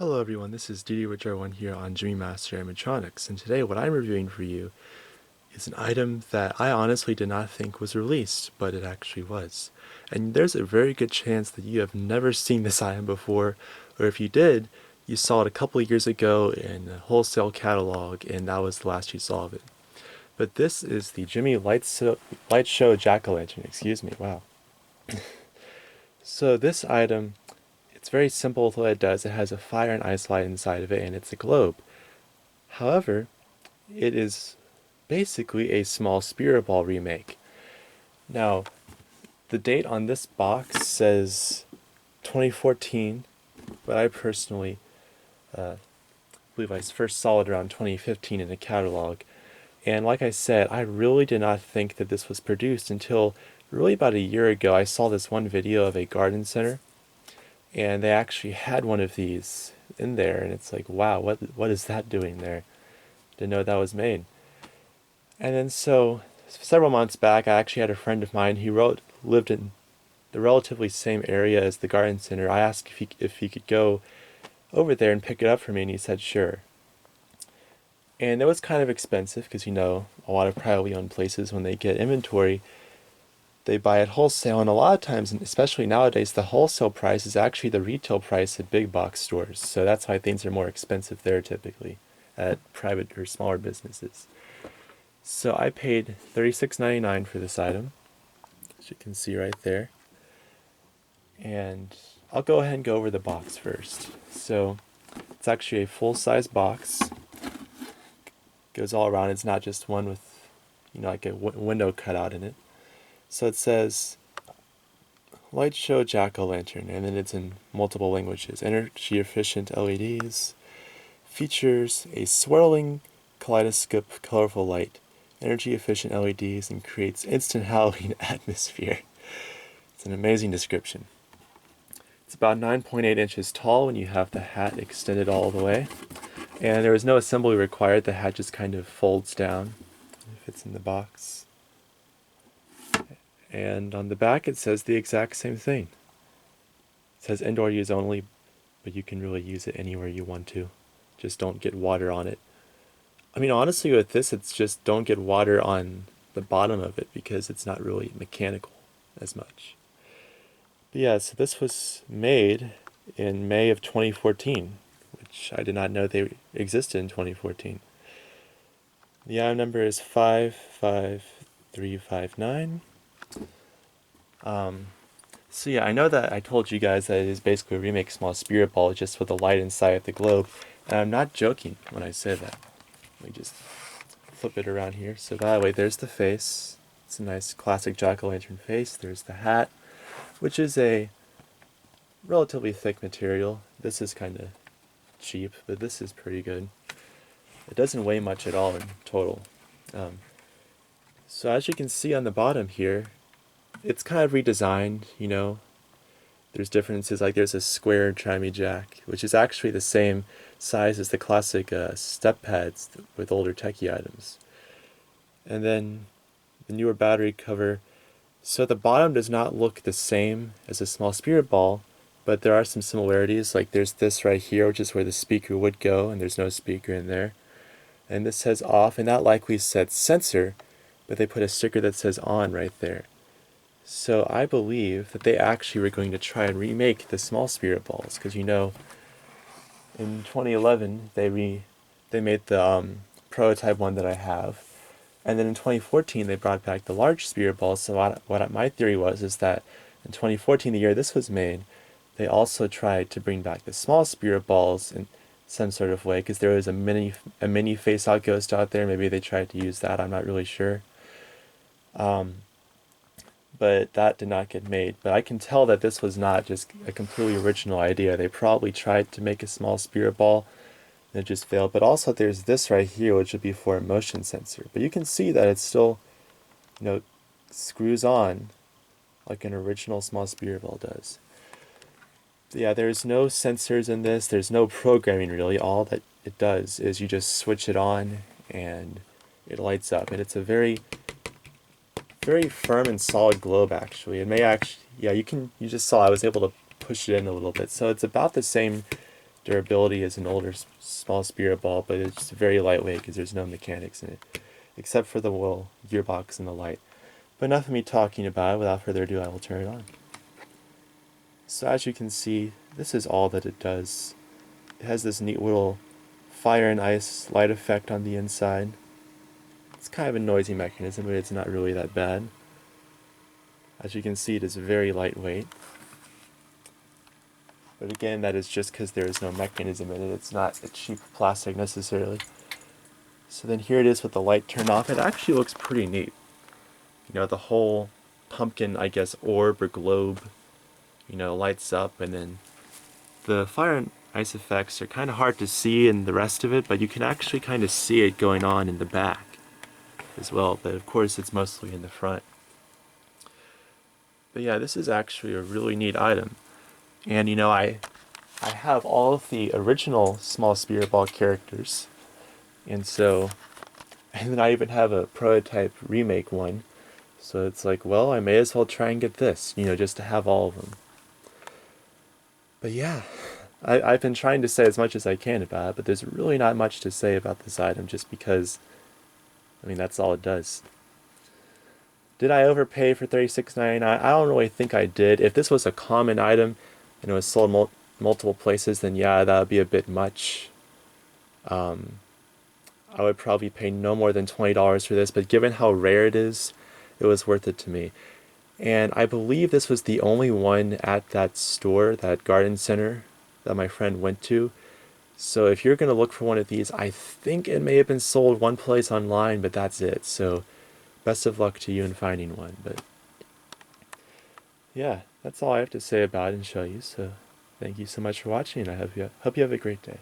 Hello everyone, this is DD1 here on Gemmy Master Animatronics, and today what I'm reviewing for you is an item that I honestly did not think was released, but it actually was. And there's a very good chance that you have never seen this item before, or if you did, you saw it a couple of years ago in a wholesale catalog, and that was the last you saw of it. But this is the Gemmy Lightshow Jack-o'-lantern, excuse me, wow. So this item, it's very simple with what it does. It has a fire and ice light inside of it, and it's a globe. However, it is basically a small spirit ball remake. Now, the date on this box says 2014, but I personally believe I first saw it around 2015 in a catalog. And like I said, I really did not think that this was produced until really about a year ago. I saw this one video of a garden center, and they actually had one of these in there, and it's like, wow, what is that doing there? Didn't know that was made. And then so several months back, I actually had a friend of mine who lived in the relatively same area as the garden center. I asked if he could go over there and pick it up for me, and he said sure. And it was kind of expensive because, you know, a lot of privately owned places, when they get inventory, they buy it wholesale, and a lot of times, and especially nowadays, the wholesale price is actually the retail price at big box stores. So that's why things are more expensive there typically at private or smaller businesses. So I paid $36.99 for this item, as you can see right there. And I'll go ahead and go over the box first. So it's actually a full-size box. Goes all around. It's not just one with, you know, like a window cut out in it. So it says Lightshow Jack-o'-lantern, and then it's in multiple languages. Energy efficient LEDs, features a swirling kaleidoscope colorful light, energy efficient LEDs, and creates instant Halloween atmosphere. It's an amazing description. It's about 9.8 inches tall when you have the hat extended all the way. And there was no assembly required. The hat just kind of folds down. It fits in the box. And on the back it says the exact same thing. It says indoor use only, but you can really use it anywhere you want to. Just don't get water on it. I mean, honestly, with this, it's just don't get water on the bottom of it because it's not really mechanical as much. But yeah, so this was made in May of 2014, which I did not know they existed in 2014. The item number is 55359. So yeah, I know that I told you guys that it is basically a remake small spirit ball just with the light inside of the globe, and I'm not joking when I say that. Let me just flip it around here. So by the way, there's the face. It's a nice classic jack-o'-lantern face. There's the hat, which is a relatively thick material. This is kind of cheap, but this is pretty good. It doesn't weigh much at all in total. So as you can see on the bottom here, it's kind of redesigned, you know. There's differences, like there's a square chimey jack, which is actually the same size as the classic step pads with older techie items. And then the newer battery cover. So the bottom does not look the same as a small spirit ball, but there are some similarities. Like there's this right here, which is where the speaker would go, and there's no speaker in there. And this says off, and that likely said sensor, but they put a sticker that says on right there. So I believe that they actually were going to try and remake the small spirit balls, because you know, in 2011 they made the prototype one that I have, and then in 2014 they brought back the large spirit balls. So my theory is that in 2014, the year this was made, they also tried to bring back the small spirit balls in some sort of way, because there was a mini face-out ghost out there. Maybe they tried to use that. I'm not really sure. But that did not get made. But I can tell that this was not just a completely original idea. They probably tried to make a small spirit ball, and it just failed. But also there's this right here, which would be for a motion sensor. But you can see that it still, you know, screws on like an original small spirit ball does. Yeah, there's no sensors in this. There's no programming really. All that it does is you just switch it on and it lights up. And it's a very firm and solid globe actually. It may actually, yeah, you just saw I was able to push it in a little bit. So it's about the same durability as an older small spirit ball, but it's very lightweight because there's no mechanics in it, except for the little gearbox and the light. But enough of me talking about it. Without further ado, I will turn it on. So as you can see, this is all that it does. It has this neat little fire and ice light effect on the inside. It's kind of a noisy mechanism, but it's not really that bad. As you can see, it is very lightweight. But again, that is just because there is no mechanism in it. It's not a cheap plastic necessarily. So then here it is with the light turned off. It actually looks pretty neat. You know, the whole pumpkin, I guess, orb or globe, you know, lights up, and then the fire and ice effects are kind of hard to see in the rest of it, but you can actually kind of see it going on in the back as well. But of course, it's mostly in the front. But yeah, this is actually a really neat item. And you know, I have all of the original Small Spirit Ball characters, and then I even have a prototype remake one, so it's like, well, I may as well try and get this, you know, just to have all of them. But yeah, I've been trying to say as much as I can about it, but there's really not much to say about this item just because, I mean, that's all it does. Did I overpay for $36.99? I don't really think I did. If this was a common item and it was sold multiple places, then yeah, that would be a bit much. I would probably pay no more than $20 for this, but given how rare it is, it was worth it to me. And I believe this was the only one at that store, that garden center that my friend went to. So if you're going to look for one of these, I think it may have been sold one place online, but that's it. So best of luck to you in finding one. But yeah, that's all I have to say about it and show you. So thank you so much for watching, and I hope you have a great day.